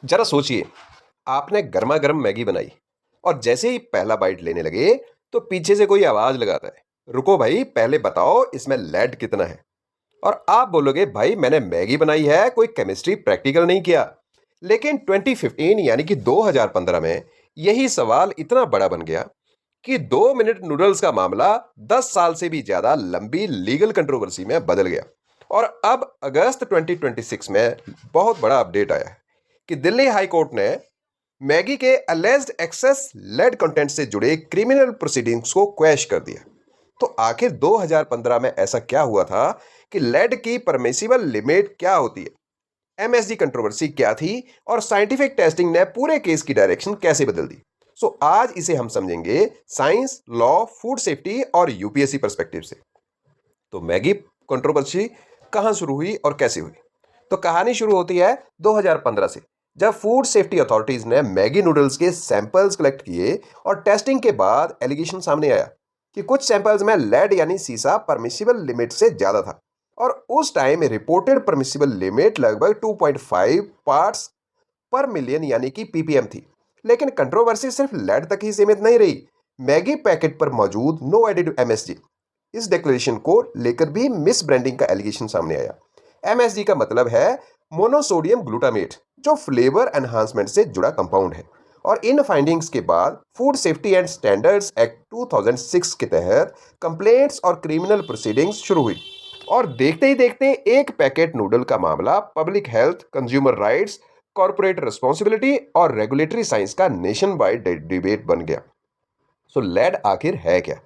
जरा सोचिए, आपने गर्मा गर्म मैगी बनाई और जैसे ही पहला बाइट लेने लगे तो पीछे से कोई आवाज लगाता है, रुको भाई पहले बताओ इसमें लेड कितना है। और आप बोलोगे भाई मैंने मैगी बनाई है, कोई केमिस्ट्री प्रैक्टिकल नहीं किया। लेकिन 2015 यानी कि 2015 में यही सवाल इतना बड़ा बन गया कि 2 मिनट नूडल्स का मामला 10 साल से भी ज्यादा लंबी लीगल कंट्रोवर्सी में बदल गया। और अब अगस्त 2026 में बहुत बड़ा अपडेट आया है कि दिल्ली हाई कोर्ट ने मैगी के अलेज्ड एक्सेस लेड कंटेंट से जुड़े क्रिमिनल प्रोसीडिंग्स को क्वैश कर दिया। तो आखिर 2015 में ऐसा क्या हुआ था कि लेड की परमिसिबल लिमिट क्या होती है, एमएसजी कंट्रोवर्सी क्या थी और साइंटिफिक टेस्टिंग ने पूरे केस की डायरेक्शन कैसे बदल दी। सो आज इसे हम समझेंगे साइंस, लॉ, फूड सेफ्टी और यूपीएससी पर्सपेक्टिव से। तो मैगी कंट्रोवर्सी कहां शुरू हुई और कैसे हुई? तो कहानी शुरू होती है 2015 से, जब फूड सेफ्टी अथॉरिटीज ने मैगी नूडल्स के सैंपल्स कलेक्ट किए और टेस्टिंग के बाद एलिगेशन सामने आया कि कुछ सैंपल्स में लेड यानी सीसा परमिसिबल लिमिट से ज्यादा था। और उस टाइम रिपोर्टेड परमिसिबल लिमिट लगभग 2.5 पार्ट्स पर मिलियन यानी कि पीपीएम थी। लेकिन कंट्रोवर्सी सिर्फ लेड तक ही सीमित नहीं रही। मैगी पैकेट पर मौजूद नो एडिड एमएसजी, इस डिक्लेरेशन को लेकर भी मिस ब्रांडिंग का एलिगेशन सामने आया। एमएसजी का मतलब है मोनोसोडियम ग्लूटामेट, जो फ्लेवर एनहांसमेंट से जुड़ा कंपाउंड है। और इन फाइंडिंग्स के बाद food safety and standards act 2006 के तहत कंप्लेंट्स और क्रिमिनल प्रोसीडिंग्स शुरू हुई। और देखते ही देखते एक पैकेट नूडल का मामला public health, consumer rights, corporate responsibility और रेगुलेटरी साइंस का नेशन वाइड डिबेट बन गया। सो लेड आखिर है क्या?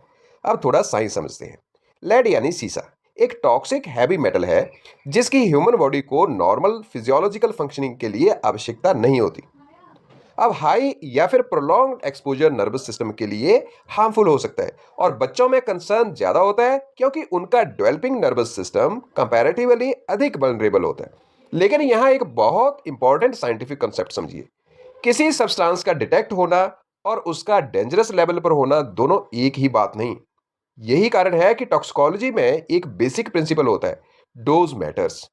अब थोड़ा साइंस समझते हैं। लेड यानी सीसा एक टॉक्सिक हैवी मेटल है जिसकी ह्यूमन बॉडी को नॉर्मल फिजियोलॉजिकल फंक्शनिंग के लिए आवश्यकता नहीं होती। अब हाई या फिर प्रोलॉन्ग्ड एक्सपोजर नर्वस सिस्टम के लिए हार्मफुल हो सकता है और बच्चों में कंसर्न ज्यादा होता है क्योंकि उनका डेवलपिंग नर्वस सिस्टम कंपैरेटिवली अधिक वल्नरेबल होता है। लेकिन यहाँ एक बहुत इंपॉर्टेंट साइंटिफिक कंसेप्ट समझिए। किसी सब्सटेंस का डिटेक्ट होना और उसका डेंजरस लेवल पर होना दोनों एक ही बात नहीं। यही कारण है कि टॉक्सिकोलॉजी में एक बेसिक प्रिंसिपल होता है, डोज मैटर्स।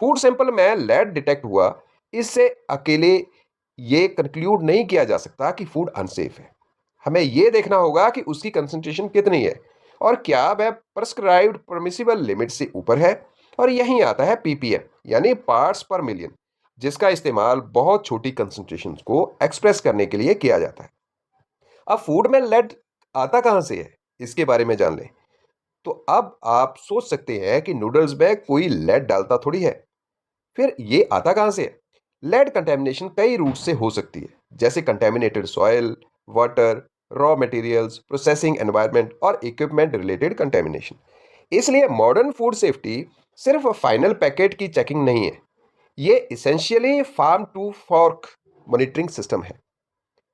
फूड सैंपल में लेड डिटेक्ट हुआ, इससे अकेले ये कंक्लूड नहीं किया जा सकता कि फूड अनसेफ है। हमें यह देखना होगा कि उसकी कंसंट्रेशन कितनी है और क्या वह प्रेस्क्राइब्ड परमिसिबल लिमिट से ऊपर है। और यहीं आता है पीपीएम यानी पार्ट्स पर मिलियन, जिसका इस्तेमाल बहुत छोटी कंसंट्रेशन को एक्सप्रेस करने के लिए किया जाता है। अब फूड में लेड आता कहां से है, इसके बारे में जान लें। तो अब आप सोच सकते हैं कि नूडल्स में कोई लेड डालता थोड़ी है। फिर ये आता कहां से है? लेड कंटेमिनेशन कई रूट से हो सकती है, जैसे contaminated soil, water, raw materials, processing environment और इक्विपमेंट रिलेटेड कंटेमिनेशन। इसलिए मॉडर्न फूड सेफ्टी सिर्फ फाइनल पैकेट की चेकिंग नहीं है, ये essentially farm to fork monitoring system है।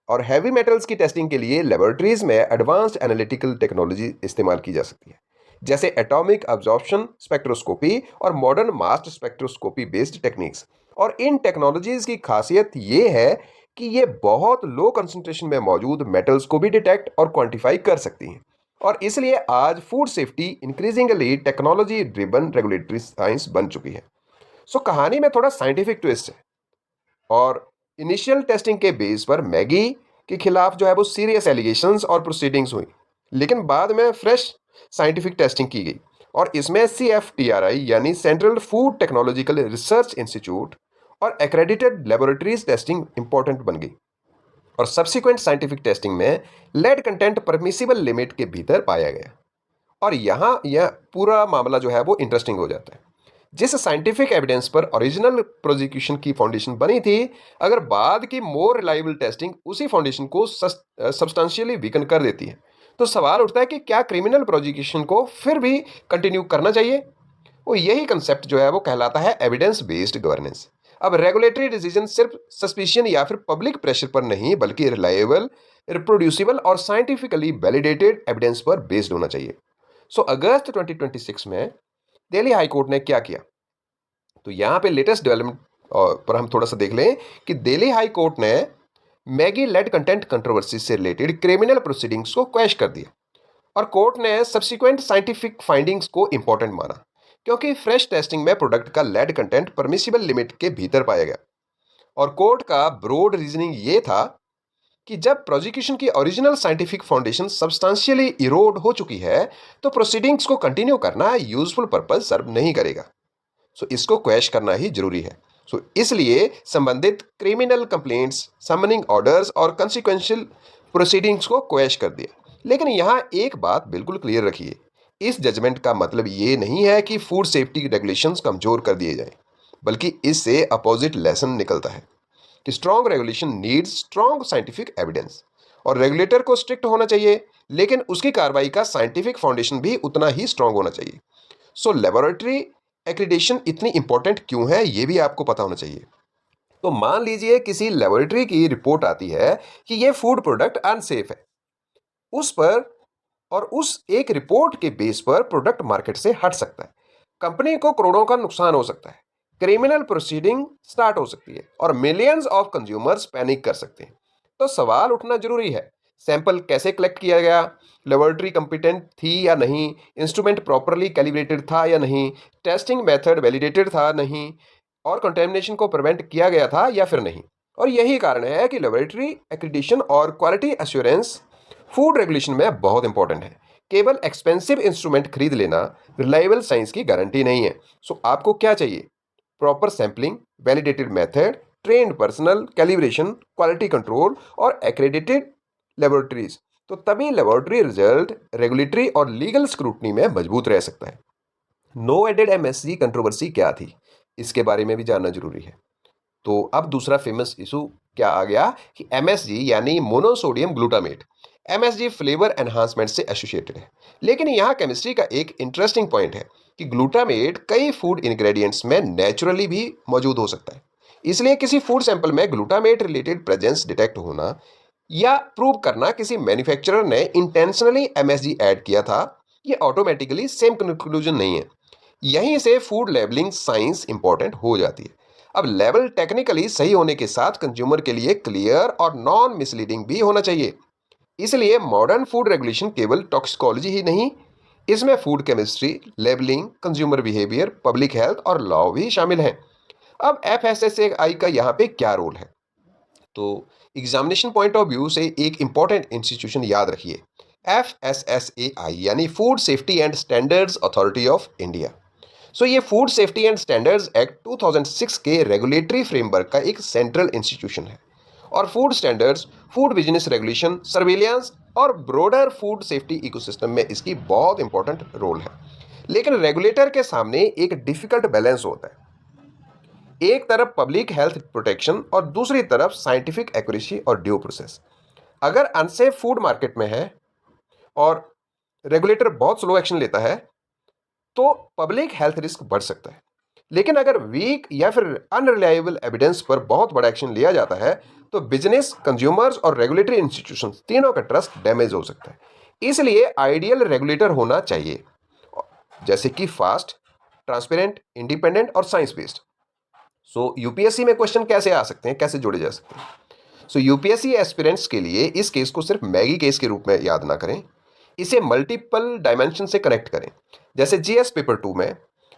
और हैवी मेटल्स की टेस्टिंग के लिए लेबोरेटरीज में एडवांस्ड एनालिटिकल टेक्नोलॉजी इस्तेमाल की जा सकती है, जैसे एटॉमिक अब्जॉर्प्शन स्पेक्ट्रोस्कोपी और modern mass spectroscopy based techniques. और इन टेक्नोलॉजीज की खासियत ये है कि ये बहुत लो कंसंट्रेशन में मौजूद मेटल्स को भी डिटेक्ट और क्वांटिफाई कर सकती हैं। और इसलिए आज food safety increasingly technology driven regulatory science बन चुकी है। सो कहानी में थोड़ा साइंटिफिक ट्विस्ट है। और इनिशियल टेस्टिंग के बेस पर मैगी के खिलाफ जो है वो सीरियस एलिगेशंस और प्रोसीडिंग्स हुई। लेकिन बाद में फ्रेश साइंटिफिक टेस्टिंग की गई और इसमें CFTRI यानी central food technological research institute और एक्रेडिटेड लेबोरेटरीज टेस्टिंग इंपॉर्टेंट बन गई। और सब्सिक्वेंट साइंटिफिक टेस्टिंग में लेड कंटेंट परमिसिबल लिमिट के भीतर पाया गया। और यहाँ यह पूरा मामला जो है वो इंटरेस्टिंग हो जाता है। जिस साइंटिफिक एविडेंस पर ओरिजिनल प्रोसिक्यूशन की फाउंडेशन बनी थी, अगर बाद की मोर रिलायबल टेस्टिंग उसी फाउंडेशन को सब्सटेंशियली वीकन कर देती है, तो सवाल उठता है कि क्या क्रिमिनल प्रोसिक्यूशन को फिर भी कंटिन्यू करना चाहिए। वो यही कंसेप्ट जो है वो कहलाता है एविडेंस बेस्ड गवर्नेंस। अब रेगुलेटरी डिसीजन सिर्फ सस्पिशन या फिर पब्लिक प्रेशर पर नहीं, बल्कि रिलायबल, रिप्रोड्यूसिबल और साइंटिफिकली वैलिडेटेड एविडेंस पर बेस्ड होना चाहिए। सो अगस्त 2026 में दिल्ली हाई कोर्ट ने क्या किया? तो यहाँ पे लेटेस्ट डेवलपमेंट पर हम थोड़ा सा देख लें कि दिल्ली हाई कोर्ट ने मैगी लेड कंटेंट कंट्रोवर्सी से रिलेटेड क्रिमिनल प्रोसीडिंग्स को क्वैश कर दिया। और कोर्ट ने सब्सिक्वेंट साइंटिफिक फाइंडिंग्स को इंपॉर्टेंट माना, क्योंकि फ्रेश टेस्टिंग में प्रोडक्ट का लेड कंटेंट परमिसिबल लिमिट के भीतर पाया गया। और कोर्ट का ब्रॉड रीजनिंग ये था कि जब प्रोसिक्यूशन की original scientific foundation substantially Erode हो चुकी है तो प्रोसीडिंग्स को कंटिन्यू करना यूजफुल पर्पस सर्व नहीं करेगा। सो इसको क्वैश करना ही जरूरी है। सो इसलिए संबंधित क्रिमिनल कंप्लेंट्स, समनिंग ऑर्डर्स और कंसिक्वेंशियल प्रोसीडिंग्स को क्वैश कर दिया। लेकिन यहाँ एक बात बिल्कुल क्लियर रखिए, इस जजमेंट का मतलब ये नहीं है कि फूड सेफ्टी रेगुलेशंस कमजोर कर दिए जाएं, बल्कि इससे अपोजिट लेसन निकलता है कि strong regulation needs strong scientific evidence. और रेगुलेटर को स्ट्रिक्ट होना चाहिए, लेकिन उसकी कार्रवाई का साइंटिफिक फाउंडेशन भी उतना ही स्ट्रांग होना चाहिए। सो लेबोरेटरी एक्रीडेशन इतनी इंपॉर्टेंट क्यों है, ये भी आपको पता होना चाहिए। तो मान लीजिए किसी लेबोरेटरी की रिपोर्ट आती है कि ये फूड प्रोडक्ट अनसेफ है, उस पर और उस एक रिपोर्ट के बेस पर प्रोडक्ट मार्केट से हट सकता है, कंपनी को करोड़ों का नुकसान हो सकता है, क्रिमिनल प्रोसीडिंग स्टार्ट हो सकती है और मिलियंस ऑफ कंज्यूमर्स पैनिक कर सकते हैं। तो सवाल उठना जरूरी है, सैंपल कैसे कलेक्ट किया गया, लेबोरेटरी कंपिटेंट थी या नहीं, इंस्ट्रूमेंट प्रॉपरली कैलिब्रेटेड था या नहीं, टेस्टिंग मेथड वैलिडेटेड था नहीं, और कंटेमिनेशन को प्रिवेंट किया गया था या फिर नहीं। और यही कारण है कि लेबोरेटरी एक्रीडिटेशन और क्वालिटी एश्योरेंस फूड रेगुलेशन में बहुत इंपॉर्टेंट है। केवल एक्सपेंसिव इंस्ट्रूमेंट खरीद लेना रिलायबल साइंस की गारंटी नहीं है। सो आपको क्या चाहिए? Proper sampling, validated method, trained personal, calibration, quality control और एक्रेडिटेड लेबोरेटरीज। तो तभी लेबोरेटरी रिजल्ट रेगुलेटरी और लीगल स्क्रूटनी में मजबूत रह सकता है। नो एडेड एमएसजी कंट्रोवर्सी क्या थी, इसके बारे में भी जानना जरूरी है। तो अब दूसरा फेमस इशू क्या आ गया कि एमएसजी यानी monosodium glutamate, MSG flavour enhancement से एसोसिएटेड है। लेकिन यहाँ केमिस्ट्री का एक इंटरेस्टिंग पॉइंट है कि ग्लूटामेट कई फूड इंग्रेडिएंट्स में नेचुरली भी मौजूद हो सकता है। इसलिए किसी फूड सैंपल में ग्लूटामेट रिलेटेड प्रेजेंस डिटेक्ट होना या प्रूव करना किसी मैन्युफैक्चरर ने इंटेंशनली एमएसजी ऐड किया था, ये ऑटोमेटिकली सेम कंक्लूजन नहीं है। यहीं से फूड लेबलिंग साइंस इंपॉर्टेंट हो जाती है। अब लेवल टेक्निकली सही होने के साथ कंज्यूमर के लिए क्लियर और नॉन मिसलीडिंग भी होना चाहिए। इसलिए मॉडर्न फूड रेगुलेशन केवल टॉक्सिकोलॉजी ही नहीं, इसमें food chemistry, labelling, consumer behaviour, public health और लॉ भी शामिल हैं। अब एफएसएसएआई का यहाँ पे क्या रोल है? तो एग्जामिनेशन पॉइंट ऑफ व्यू से एक इंपॉर्टेंट इंस्टीट्यूशन याद रखिए, एफएसएसएआई यानी food safety and standards authority of India. So ये food safety and standards act 2006 के रेगुलेटरी फ्रेमवर्क का एक सेंट्रल इंस्टीट्यूशन है। और food standards, food business regulation, surveillance और ब्रॉडर फूड सेफ्टी इकोसिस्टम में इसकी बहुत इंपॉर्टेंट रोल है। लेकिन रेगुलेटर के सामने एक डिफिकल्ट बैलेंस होता है, एक तरफ पब्लिक हेल्थ प्रोटेक्शन और दूसरी तरफ साइंटिफिक एक्यूरेसी और ड्यू प्रोसेस। अगर अनसेफ फूड मार्केट में है और रेगुलेटर बहुत स्लो एक्शन लेता है तो पब्लिक हेल्थ रिस्क बढ़ सकता है। लेकिन अगर वीक या फिर अनरिलायबल एविडेंस पर बहुत बड़ा एक्शन लिया जाता है तो बिजनेस, कंज्यूमर्स और रेगुलेटरी इंस्टीट्यूशंस तीनों का ट्रस्ट डैमेज हो सकता है। इसलिए आइडियल रेगुलेटर होना चाहिए जैसे कि फास्ट, ट्रांसपेरेंट, इंडिपेंडेंट और साइंस बेस्ड। सो यूपीएससी में क्वेश्चन कैसे आ सकते हैं, कैसे जोड़े जा सकते हैं? सो यूपीएससी एस्पिरेंट्स के लिए इस केस को सिर्फ मैगी केस के रूप में याद ना करें, इसे मल्टीपल डायमेंशन से कनेक्ट करें। जैसे जीएस पेपर 2 में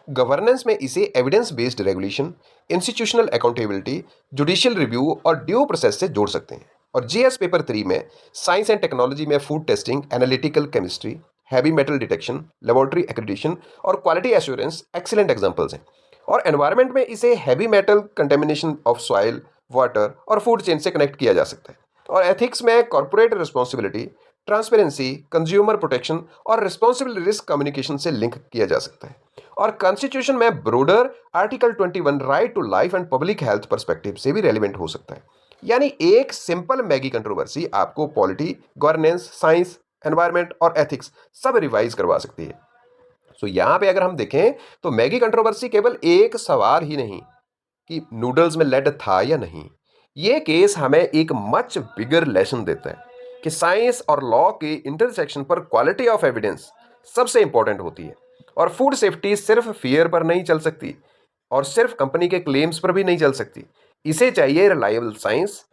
गवर्नेंस में इसे evidence based regulation, institutional accountability, judicial review और ड्यू प्रोसेस से जोड़ सकते हैं। और जीएस पेपर 3 में साइंस एंड टेक्नोलॉजी में food testing, analytical chemistry, heavy metal detection, laboratory accreditation और क्वालिटी एश्योरेंस एक्सीलेंट एग्जांपल्स हैं। और एनवायरनमेंट में इसे heavy metal contamination of soil, water और फूड चेन से कनेक्ट किया जा सकता है। और एथिक्स में corporate responsibility, transparency, consumer protection और रिस्पॉन्सिबल रिस्क कम्युनिकेशन से लिंक किया जा सकता है। और कॉन्स्टिट्यूशन में broader article 21 right to life and public health perspective से भी रेलिवेंट हो सकता है। यानी एक सिंपल मैगी कंट्रोवर्सी आपको पॉलिटी, गवर्नेंस, साइंस, एनवायरनमेंट और एथिक्स सब रिवाइज करवा सकती है। सो यहाँ पे अगर हम देखें तो मैगी कंट्रोवर्सी केवल एक सवाल ही नहीं कि नूडल्स में लेड था या नहीं, ये केस हमें एक मच बिगर लेसन देता है कि साइंस और लॉ के इंटरसेक्शन पर क्वालिटी ऑफ एविडेंस सबसे इंपॉर्टेंट होती है। और फूड सेफ्टी सिर्फ फियर पर नहीं चल सकती और सिर्फ कंपनी के क्लेम्स पर भी नहीं चल सकती। इसे चाहिए रिलायबल साइंस,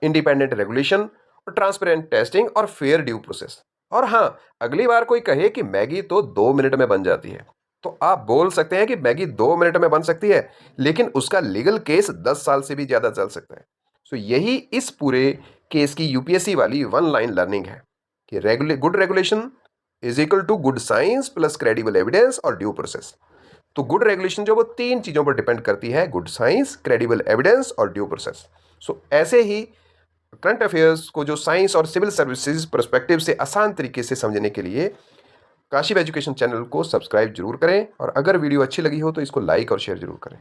इंडिपेंडेंट रेगुलेशन और ट्रांसपेरेंट टेस्टिंग और फेयर ड्यू प्रोसेस। और हाँ, अगली बार कोई कहे कि मैगी तो 2 मिनट में बन जाती है, तो आप बोल सकते हैं कि मैगी 2 मिनट में बन सकती है, लेकिन उसका लीगल केस 10 साल से भी ज़्यादा चल सकता है। सो यही इस पूरे केस की यूपीएससी वाली वन लाइन लर्निंग है कि good regulation is equal to good science plus credible evidence और ड्यू प्रोसेस। तो गुड रेगुलेशन जो वो 3 चीज़ों पर डिपेंड करती है, गुड साइंस, क्रेडिबल एविडेंस और ड्यू प्रोसेस। सो ऐसे ही करंट अफेयर्स को जो साइंस और सिविल सर्विसेज पर्सपेक्टिव से आसान तरीके से समझने के लिए काशिफ एजुकेशन चैनल को सब्सक्राइब जरूर करें, और अगर वीडियो अच्छी लगी हो तो इसको लाइक और शेयर जरूर करें।